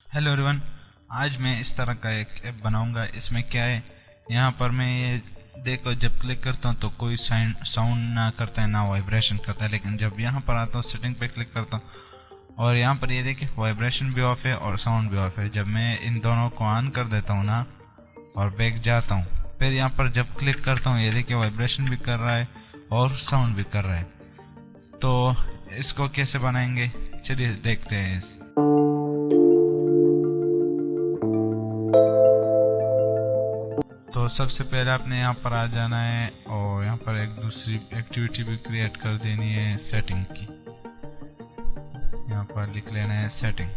Hello everyone. आज मैं इस तरह का एक ऐप बनाऊंगा। इसमें क्या है, यहाँ पर मैं ये देखो जब क्लिक करता हूँ तो कोई साउंड ना करता है ना वाइब्रेशन करता है, लेकिन जब यहाँ पर आता हूँ सेटिंग पे क्लिक करता हूँ और यहाँ पर ये देखिए वाइब्रेशन भी ऑफ है और साउंड भी ऑफ है। जब मैं इन दोनों को ऑन कर देता हूँ ना और बैक जाता हूँ, फिर यहाँ पर जब क्लिक करता हूँ ये देखिए वाइब्रेशन भी कर रहा है और साउंड भी कर रहा है। तो इसको कैसे बनाएंगे, चलिए देखते हैं तो सबसे पहले आपने यहाँ पर आ जाना है और यहाँ पर एक दूसरी एक्टिविटी भी क्रिएट कर देनी है सेटिंग की। यहाँ पर लिख लेना है सेटिंग,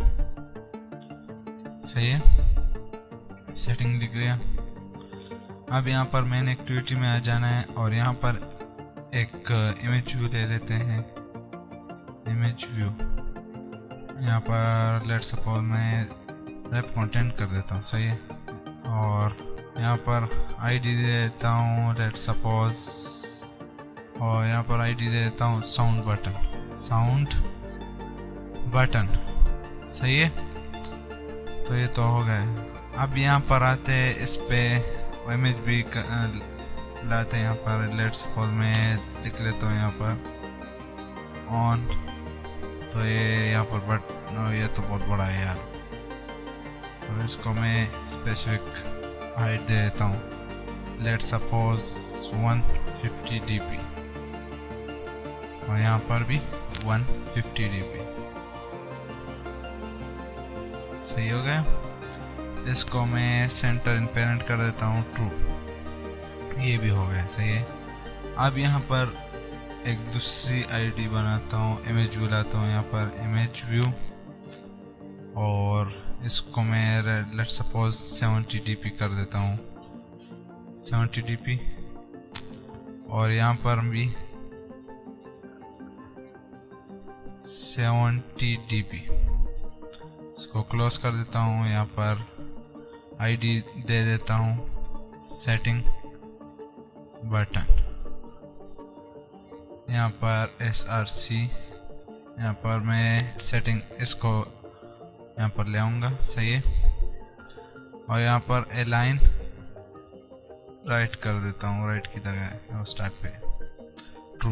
सही है, सेटिंग लिख लिया। अब यहाँ पर मेन एक्टिविटी में आ जाना है और यहाँ पर एक इमेज व्यू ले लेते हैं। इमेज व्यू यहाँ पर लेट्स सपोज मैं रैप कंटेंट कर देता हूँ, सही है, और यहाँ पर आईडी दे देता हूँ लेट्स सपोज, और यहाँ पर आईडी दे देता हूँ साउंड बटन, सही है। तो ये तो हो गया। अब यहाँ पर आते हैं इस पे इमेज भी लाते हैं। यहाँ पर लेट्स सपोज मैं लिख लेता हूँ यहाँ पर ऑन। तो ये यहाँ पर ये तो बहुत बड़ा है यार, तो इसको मैं स्पेसिफिक हाइट दे देता हूँ लेट्स सपोज 150 dp और यहाँ पर भी 150 dp, सही हो गया। इसको मैं सेंटर इन पेरेंट कर देता हूँ ट्रू, ये भी हो गया, सही है। अब यहाँ पर एक दूसरी आईडी बनाता हूँ, इमेज व्यू लाता हूँ, यहाँ पर इमेज व्यू और इसको मैं लेट्स सपोज 70 dp कर देता हूँ, 70 dp, और यहाँ पर भी 70 dp। इसको क्लोज कर देता हूँ। यहाँ पर आईडी दे देता हूँ सेटिंग बटन, यहाँ पर SRC, यहाँ पर मैं सेटिंग इसको यहाँ पर ले आऊँगा, सही है, और यहाँ पर अलाइन राइट कर देता हूँ, राइट की जगह स्टार्ट पे ट्रू।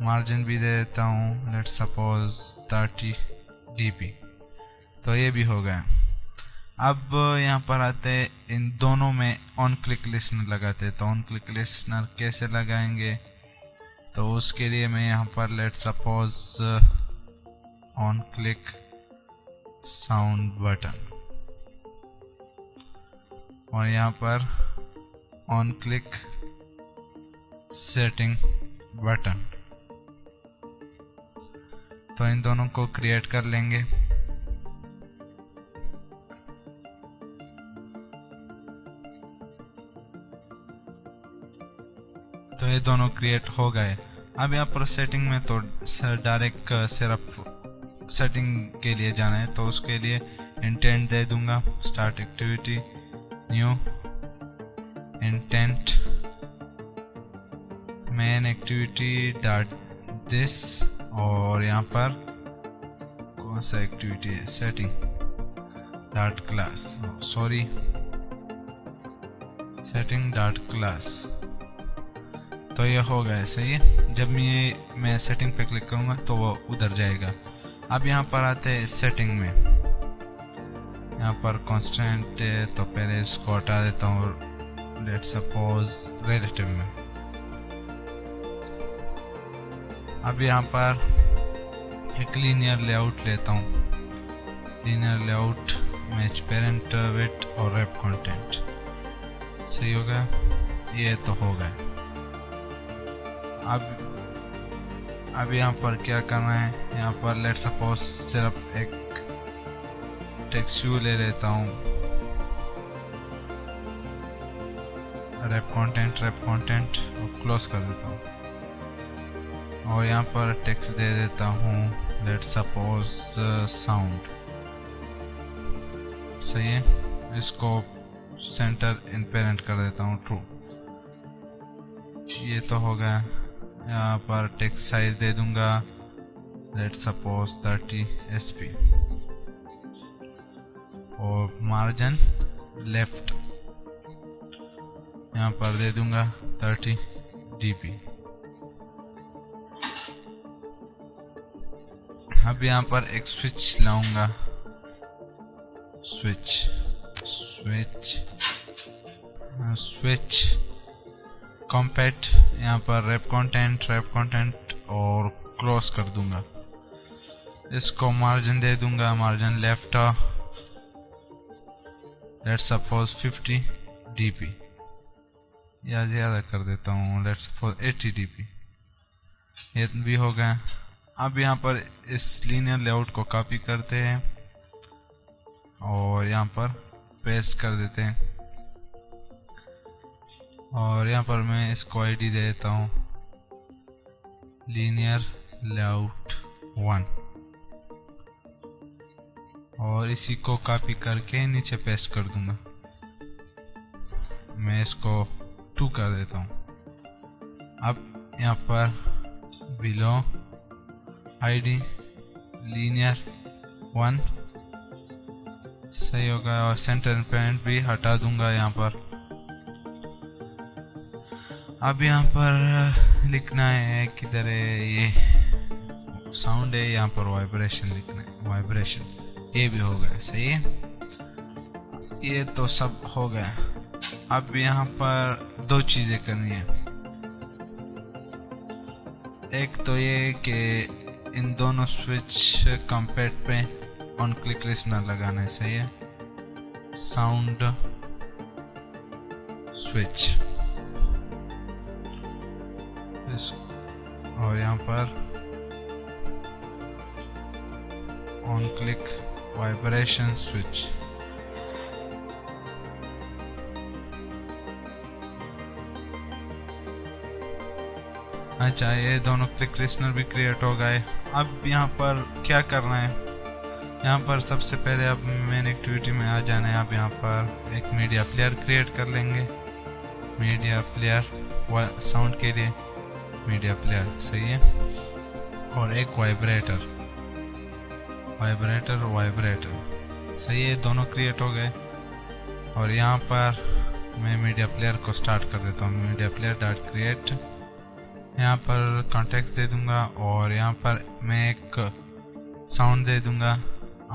मार्जिन भी दे देता हूँ लेट्स सपोज 30 dp। तो ये भी हो गया। अब यहाँ पर आते हैं इन दोनों में ऑन क्लिक लिस्नर लगाते हैं। तो ऑन क्लिक लिस्नर कैसे लगाएंगे, तो उसके लिए मैं यहाँ पर let's suppose on click sound button और यहाँ पर ऑन क्लिक सेटिंग बटन, तो इन दोनों को क्रिएट कर लेंगे। तो ये दोनों क्रिएट हो गए। अब यहाँ पर सेटिंग में तो डायरेक्ट सिर्फ सेटिंग के लिए जाना है, तो उसके लिए इंटेंट दे दूंगा start activity new intent main activity dot this, और यहाँ पर कौन सा एक्टिविटी है setting dot class, sorry setting dot class. तो ये हो गया, सही है। जब मैं सेटिंग पे क्लिक करूँगा तो वो उधर जाएगा। अब यहाँ पर आते हैं सेटिंग में, यहाँ पर कांस्टेंट है तो पहले इसको हटा देता हूँ लेट्स सपोज रिलेटिव में। अब यहाँ पर एक लीनियर लेआउट लेता हूँ, linear layout match parent width और रैप कंटेंट, सही हो गया। ये तो हो गया। अब यहाँ पर क्या करना है, यहाँ पर लेट्स सपोज सिर्फ एक टेक्स्ट व्यू ले लेता हूँ, रैप कंटेंट और क्लोज कर देता हूँ, और यहाँ पर टेक्स्ट दे देता हूँ लेट्स सपोज साउंड, सही है। इसको सेंटर इन पेरेंट कर देता हूँ ट्रू, ये तो हो गया। यहाँ पर टेक्स्ट साइज दे दूंगा लेट्स सपोज 30 sp, और मार्जिन लेफ्ट यहाँ पर दे दूंगा 30 dp। अब यहाँ पर एक स्विच लाऊंगा, स्विच कॉम्पैक्ट, यहाँ पर रैप कंटेंट और क्लोज कर दूंगा। इसको मार्जिन दे दूंगा, margin left let's suppose 50 dp या ज़्यादा कर देता हूँ, लेट्स सपोज 80 dp। ये भी हो गया। अब यहाँ पर इस लीनियर लेआउट को कॉपी करते हैं और यहाँ पर पेस्ट कर देते हैं और यहाँ पर मैं इसको आईडी दे देता हूँ लीनियर लेआउट 1 और इसी को कॉपी करके नीचे पेस्ट कर दूंगा। मैं इसको 2 कर देता हूँ। अब यहाँ पर बिलो आईडी लीनियर 1 सही होगा और सेंटर पॉइंट भी हटा दूंगा यहाँ पर। अब यहाँ पर लिखना है किधर है, ये साउंड है, यहाँ पर वाइब्रेशन लिखना है, वाइब्रेशन। ये भी हो गया, सही है। ये तो सब हो गया। अब यहाँ पर 2 चीज़ें करनी है। एक तो ये कि इन दोनों स्विच कॉम्पैक्ट पे ऑन क्लिक लिसनर लगाना है, सही है। साउंड स्विच और यहाँ पर ऑन क्लिक वाइब्रेशन स्विच। अच्छा, ये दोनों क्लिक लिसनर भी क्रिएट हो गए। अब यहाँ पर क्या करना है, यहाँ पर सबसे पहले अब मेन एक्टिविटी में आ जाना है। अब यहाँ पर एक मीडिया प्लेयर क्रिएट कर लेंगे, मीडिया प्लेयर साउंड के लिए मीडिया प्लेयर, सही है। और एक वाइब्रेटर सही है, दोनों क्रिएट हो गए। और यहाँ पर मैं मीडिया प्लेयर को स्टार्ट कर देता हूँ, मीडिया प्लेयर डॉट क्रिएट। यहाँ पर कॉन्टेक्स्ट दे दूंगा और यहाँ पर मैं एक साउंड दे दूंगा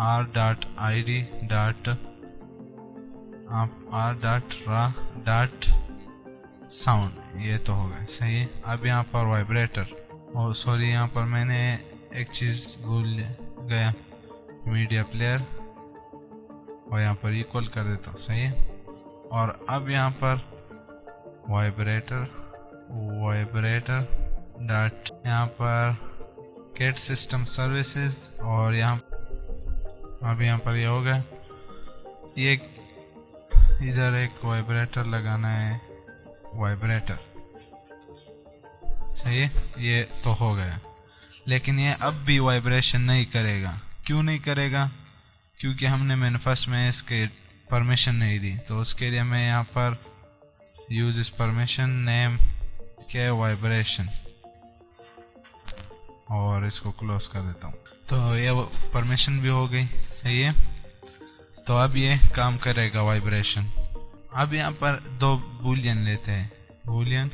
r.id r.ra.sound। ये तो हो गया, सही है। अब यहाँ पर वाइब्रेटर, और सॉरी यहाँ पर मैंने एक चीज़ भूल गया, मीडिया प्लेयर और यहाँ पर इक्वल कर देता हूँ, सही है। और अब यहाँ पर वाइब्रेटर डॉट यहाँ पर गेट सिस्टम सर्विसेज और यहाँ अब यहाँ पर ये हो गया। ये इधर एक वाइब्रेटर लगाना है, वाइब्रेटर, सही है। ये तो हो गया, लेकिन ये अब भी वाइब्रेशन नहीं करेगा। क्यों नहीं करेगा? क्योंकि हमने मैनिफेस्ट में इसके परमिशन नहीं दी। तो उसके लिए मैं यहाँ पर यूज इस परमिशन नेम के वाइब्रेशन और इसको क्लोज कर देता हूँ। तो ये परमिशन भी हो गई, सही है। तो अब ये काम करेगा वाइब्रेशन। अब यहाँ पर 2 बूलियन लेते हैं, बूलियन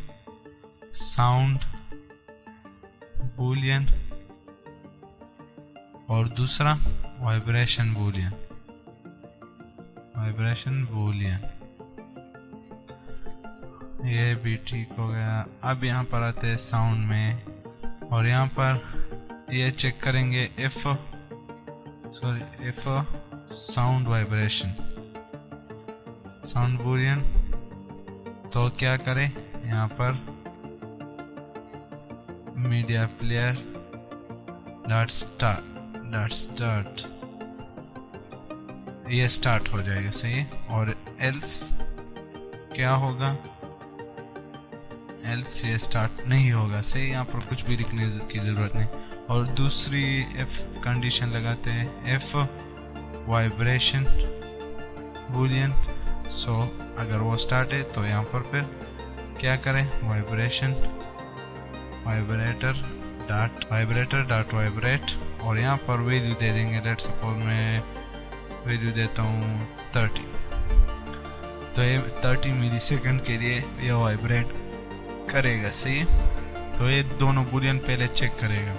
साउंड बूलियन और दूसरा वाइब्रेशन बूलियन ये भी ठीक हो गया। अब यहाँ पर आते हैं साउंड में और यहाँ पर ये चेक करेंगे if sound vibration sound Boolean. तो क्या करें, यहाँ पर मीडिया प्लेयर डॉट स्टार्ट ये स्टार्ट हो जाएगा, सही है। और एल्स क्या होगा, एल्स ये स्टार्ट नहीं होगा, सही। यहाँ पर कुछ भी लिखने की ज़रूरत नहीं। और दूसरी एफ कंडीशन लगाते हैं, एफ वाइब्रेशन बूलियन। सो अगर वो स्टार्ट है तो यहाँ पर फिर क्या करें, वाइब्रेटर डॉट वाइब्रेट और यहाँ पर वैल्यू दे देंगे। लेट्स सपोज मैं वैल्यू देता हूँ 30, तो ये 30 मिली सेकेंड के लिए ये वाइब्रेट करेगा। सही है, तो ये दोनों बुलियन पहले चेक करेगा।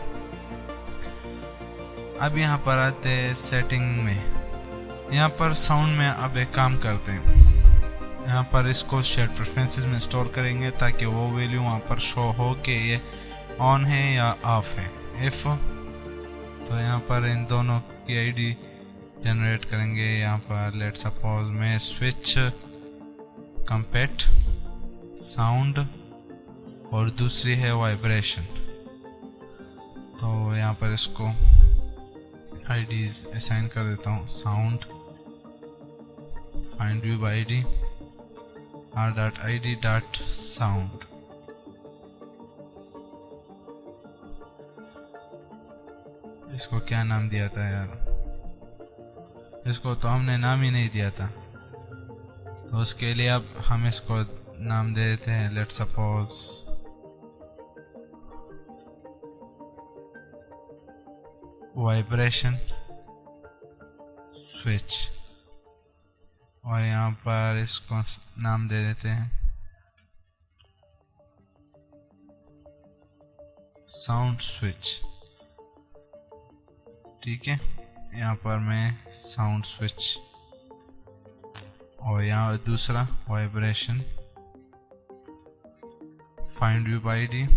अब यहाँ पर आते हैं सेटिंग में, यहाँ पर साउंड में अब एक काम करते हैं, यहाँ पर इसको शेयर प्रेफरेंसेस में स्टोर करेंगे ताकि वो वैल्यू वहाँ पर शो हो कि ये ऑन है या ऑफ है। इफ तो यहाँ पर इन दोनों की आईडी जनरेट करेंगे। यहाँ पर लेट सपोज मैं स्विच कंपेट साउंड और दूसरी है वाइब्रेशन, तो यहाँ पर इसको आईडीज असाइन कर देता हूँ। Sound find view by ID r.id.sound, इसको क्या नाम दिया था यार, इसको तो हमने नाम ही नहीं दिया था, तो उसके लिए अब हम इसको नाम दे देते हैं। लेट सपोज वाइब्रेशन स्विच, और यहाँ पर इसको नाम दे देते हैं साउंड स्विच। ठीक है, यहाँ पर मैं साउंड स्विच, और यहाँ दूसरा vibration find view by ID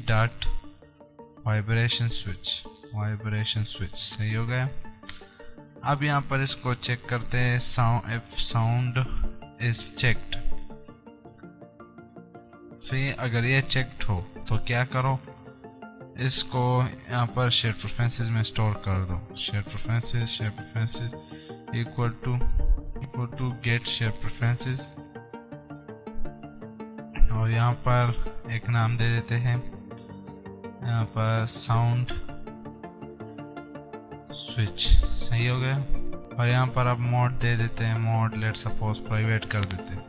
r.id.वाइब्रेशन स्विच। सही हो गया। अब यहाँ पर इसको चेक करते हैं, साउंड इज चेक्ड। सही, अगर ये चेक्ड हो तो क्या करो, इसको यहाँ पर शेयर प्रेफरेंसेस में स्टोर कर दो। Share preferences equal to get share preferences, और यहाँ पर एक नाम दे देते हैं, यहाँ पर साउंड स्विच। सही हो गया। और यहाँ पर अब मोड दे देते हैं, मोड लेट सपोज प्राइवेट कर देते हैं।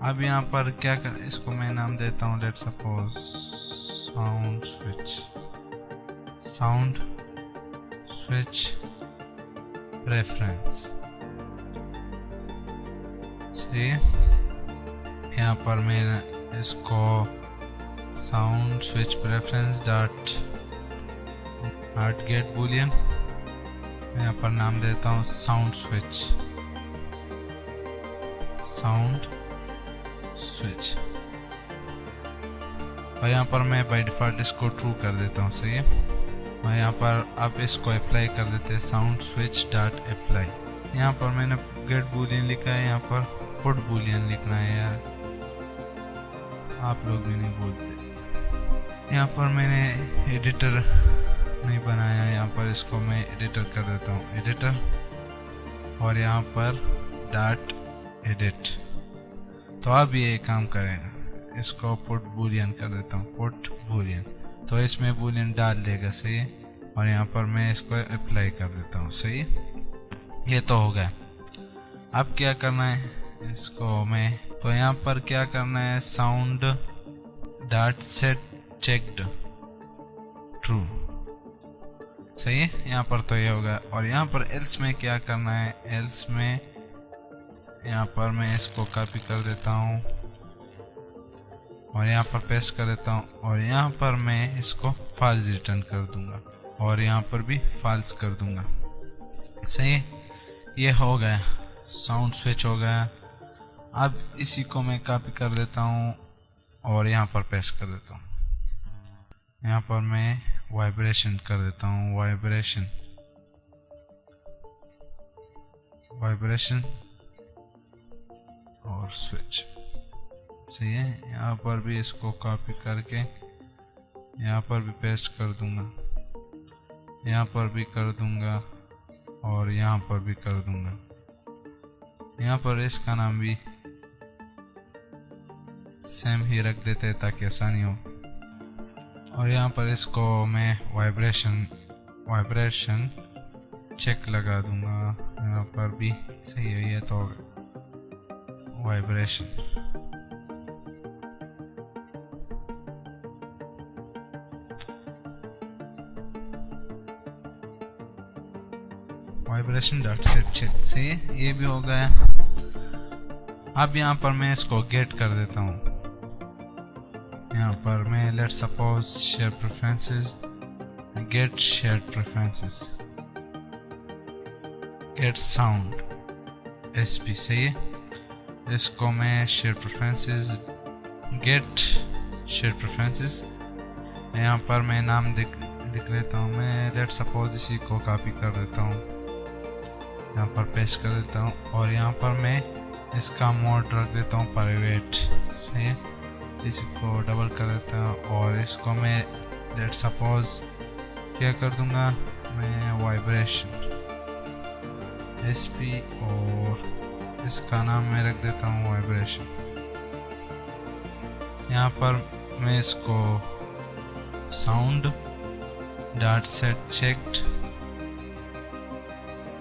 अब यहाँ पर क्या कर, इसको मैं नाम देता हूँ let suppose sound switch preference. सही है, यहाँ पर मैं इसको sound switch preference dot get Boolean, यहाँ पर नाम देता हूँ साउंड स्विच, और यहाँ पर मैं बाय डिफॉल्ट इसको ट्रू कर देता हूँ। सही है, और यहाँ पर अब इसको अप्लाई कर देते हैं, साउंड स्विच डॉट अप्लाई। यहाँ पर मैंने गेट बूलियन लिखा है, यहाँ पर पुट बूलियन लिखना है यार, आप लोग भी नहीं बोलते। यहाँ पर मैंने एडिटर नहीं बनाया, यहाँ पर इसको मैं एडिटर कर देता हूँ, एडिटर, और यहाँ पर डॉट एडिट। तो अब ये काम करेगा, इसको पुट बूलियन कर देता हूँ, पुट बूलियन, तो इसमें बूलियन डाल देगा। सही है, और यहाँ पर मैं इसको अप्लाई कर देता हूँ। सही, ये तो हो गया। अब क्या करना है इसको मैं, तो यहाँ पर क्या करना है, sound dot set checked true. सही है, यहाँ पर तो ये होगा। और यहाँ पर एल्स में क्या करना है, एल्स में यहाँ पर मैं इसको कॉपी कर देता हूँ और यहाँ पर पेस्ट कर देता हूँ, और यहाँ पर मैं इसको फॉल्स रिटर्न कर दूंगा, और यहाँ पर भी फॉल्स कर दूंगा। सही है, ये हो गया, साउंड स्विच हो गया। अब इसी को मैं कॉपी कर देता हूँ और यहाँ पर पेस्ट कर देता हूँ। यहाँ पर मैं वाइब्रेशन कर देता हूँ, वाइब्रेशन और स्विच। सही है, यहाँ पर भी इसको कॉपी करके यहाँ पर भी पेस्ट कर दूंगा, यहाँ पर भी कर दूंगा, और यहाँ पर भी कर दूंगा। यहाँ पर इसका नाम भी सेम ही रख देते हैं ताकि आसानी हो। और यहाँ पर इसको मैं वाइब्रेशन चेक लगा दूंगा, यहाँ पर भी सही है। ये तो वाइब्रेशन डॉट सेट चेक। सही है, ये भी हो गया। अब यहाँ पर मैं इसको गेट कर देता हूँ। यहाँ पर मैं let suppose share preferences, get share preferences, get sound SP. सही है, इसको मैं share preferences, get share preferences, यहाँ पर मैं नाम लिख लेता हूँ। मैं लेट सपोज इसी को कॉपी कर देता हूँ, यहाँ पर पेस्ट कर देता हूँ और यहाँ पर मैं इसका मोड रख देता हूँ प्राइवेट। सही है, इसी को डबल कर देता हूँ और इसको मैं लेट सपोज क्या कर दूँगा, मैं वाइब्रेशन एसपी और इसका नाम मैं रख देता हूँ वाइब्रेशन। यहाँ पर मैं इसको साउंड डॉट सेट चेक्ड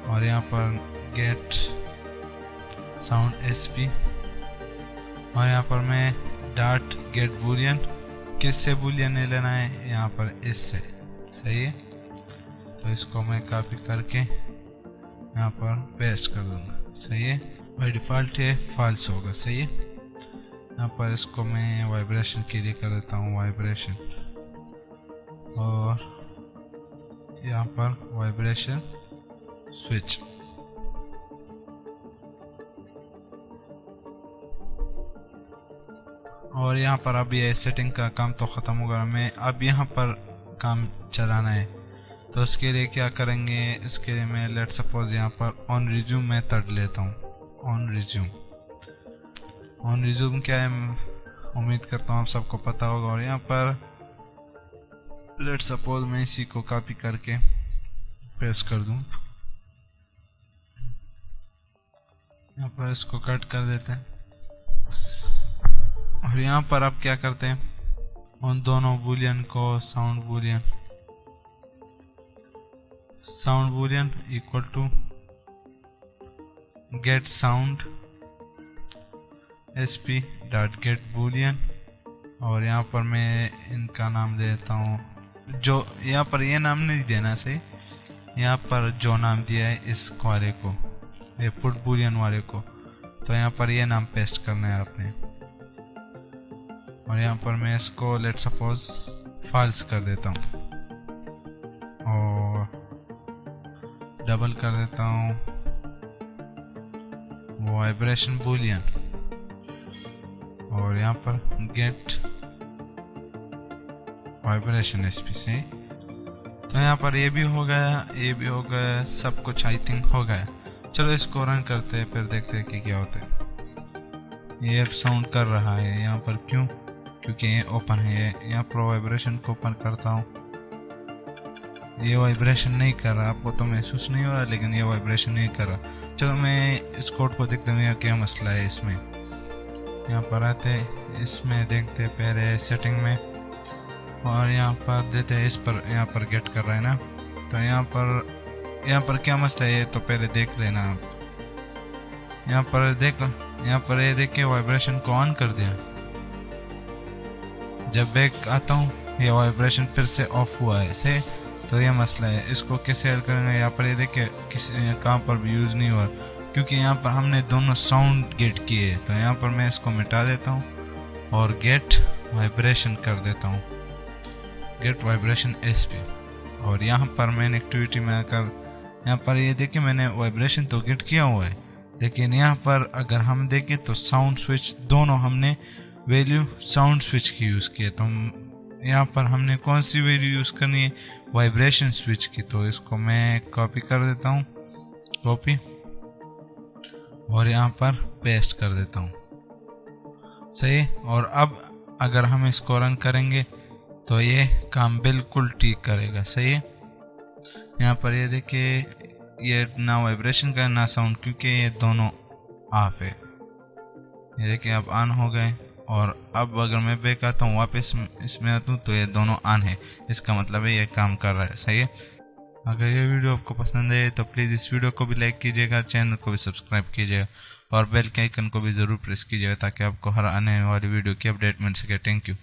और यहाँ पर गेट साउंड एसपी और यहाँ पर मैं डॉट गेट बूलियन, किससे बूलियन नहीं लेना है, यहाँ पर इससे। सही है, तो इसको मैं कॉपी करके यहाँ पर पेस्ट कर दूंगा। सही है, बाय डिफ़ॉल्ट ये फॉल्स होगा। सही है, यहाँ पर इसको मैं वाइब्रेशन के लिए कर देता हूँ वाइब्रेशन और यहाँ पर वाइब्रेशन स्विच। और यहाँ पर अब ये सेटिंग का काम तो ख़त्म होगा। मैं अब यहाँ पर काम चलाना है, तो उसके लिए क्या करेंगे, इसके लिए मैं लेट सपोज यहाँ पर ऑन रिज्यूम मेथड लेता हूँ। ऑन रिज्यूम क्या है, उम्मीद करता हूँ आप सबको पता होगा। और यहाँ पर लेट सपोज मैं इसी को कॉपी करके पेस्ट कर दूँ, यहाँ पर इसको कट कर देते हैं और यहाँ पर आप क्या करते हैं, उन दोनों बूलियन को sound boolean equal to get sound SP dot get boolean और यहाँ पर मैं इनका नाम देता हूँ, जो यहाँ पर ये नाम नहीं देना सही, यहाँ पर जो नाम दिया है इस वाले को, ये पुट बूलियन वाले को, तो यहाँ पर ये नाम पेस्ट करना है आपने। और यहाँ पर मैं इसको लेट सपोज फॉल्स कर देता हूँ और डबल कर देता हूँ वाइब्रेशन बूलियन और यहाँ पर गेट वाइब्रेशन एसपी से। तो यहाँ पर ये भी हो गया, ये भी हो गया, सब कुछ आई थिंक हो गया। चलो इसको रन करते हैं, फिर देखते हैं कि क्या होता है। ये साउंड कर रहा है यहाँ पर, क्यों, क्योंकि ये ओपन है। यहाँ पर वाइब्रेशन को ओपन करता हूँ, ये वाइब्रेशन नहीं कर रहा, आपको तो महसूस नहीं हो रहा, लेकिन ये वाइब्रेशन नहीं कर रहा। चलो मैं इस कोड को देखते हैं क्या मसला है इसमें। यहाँ पर आते इसमें देखते पहले सेटिंग में और यहाँ पर देते हैं इस पर, यहाँ पर गेट कर रहा है ना, तो यहाँ पर क्या मसला है ये तो पहले देख लेना आप। यहाँ पर देखो, यहाँ पर ये देख के वाइब्रेशन को ऑन कर दिया, जब बैक आता हूँ ये वाइब्रेशन फिर से ऑफ हुआ है से, तो ये मसला है। इसको कैसे हल करेंगे, यहाँ पर ये देखिए किसी कहाँ पर भी यूज़ नहीं हुआ, क्योंकि यहाँ पर हमने दोनों साउंड गेट किए। तो यहाँ पर मैं इसको मिटा देता हूँ और गेट वाइब्रेशन कर देता हूँ, गेट वाइब्रेशन एसपी। और यहाँ पर मैंने एक्टिविटी में आकर यहाँ पर ये देखिए मैंने वाइब्रेशन तो गेट किया हुआ है, लेकिन यहाँ पर अगर हम देखें तो साउंड स्विच दोनों हमने वैल्यू साउंड स्विच की यूज़ की है। तो यहाँ पर हमने कौन सी वैल्यू यूज़ करनी है, वाइब्रेशन स्विच की। तो इसको मैं कॉपी कर देता हूँ, कॉपी, और यहाँ पर पेस्ट कर देता हूँ। सही। और अब अगर हम इसको रन करेंगे तो ये काम बिल्कुल ठीक करेगा। सही है। यहाँ पर ये देखिए ये ना वाइब्रेशन का ना साउंड, क्योंकि ये दोनों ऑफ है। ये देखिए अब ऑन हो गए। और अब अगर मैं बैक आता हूँ वापस इसमें आता हूँ तो ये दोनों ऑन है, इसका मतलब है ये काम कर रहा है। सही है। अगर ये वीडियो आपको पसंद है तो प्लीज़ इस वीडियो को भी लाइक कीजिएगा, चैनल को भी सब्सक्राइब कीजिएगा और बेल के आइकन को भी ज़रूर प्रेस कीजिएगा ताकि आपको हर आने वाली वीडियो की अपडेट मिल सके। Thank you.